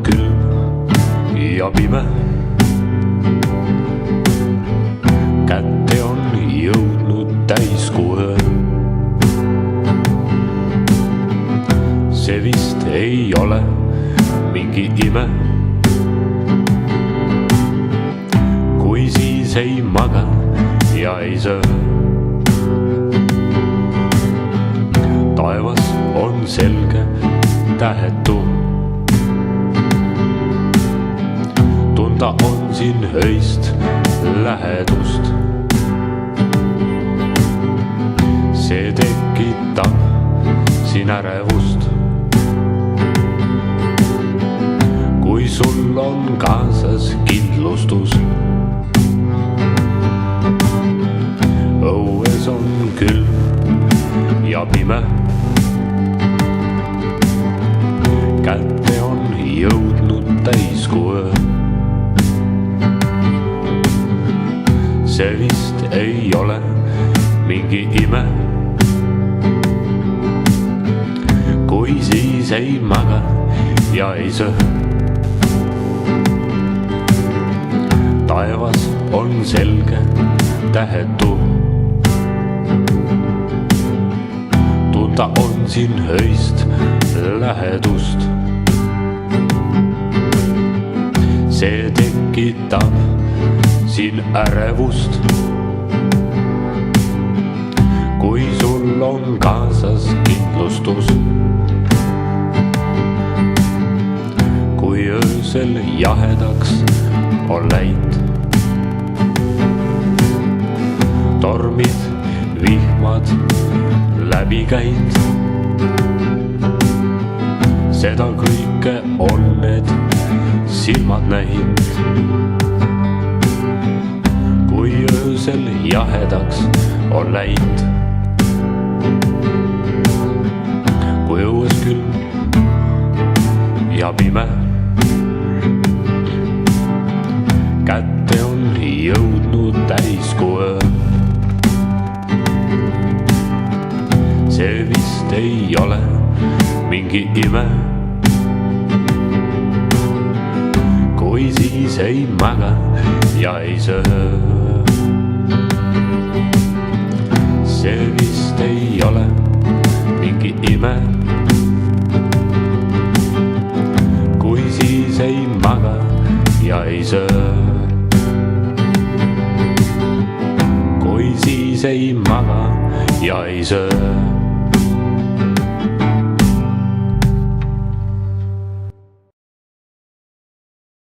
külm ja pime. Kätte on jõudnud täiskuu öö. See vist ei ole mingi ime, kui siis ei maga ja ei söö. Taevas on selge, tähetu. Tunda on siin öist lähedust. See tekitab siin ärevust. Kui sul on kaasas kindlustus. Õues on külm ja pime. Kätte on jõudnud täiskuu öö. See vist ei ole mingi ime, kui siis ei maga ja ei söö. Taevas on selge, tähetu. Tunda on siin öist lähedust. See tekitab siin ärevust. Kui sul on kaasas kindlustus. Kui öösel jahedaks on läinud. Tormid, vihmad läbi käid. Seda kõike on need silmad näinud. Kui öösel jahedaks on läinud. Kui õues külm ja pime. Kätte on jõudnud täiskuu öö. See vist ei ole mingi ime, kui siis ei maga ja ei söö. See vist ei ole mingi ime, kui siis ei maga ja ei söö. Kui siis ei maga ja ei söö.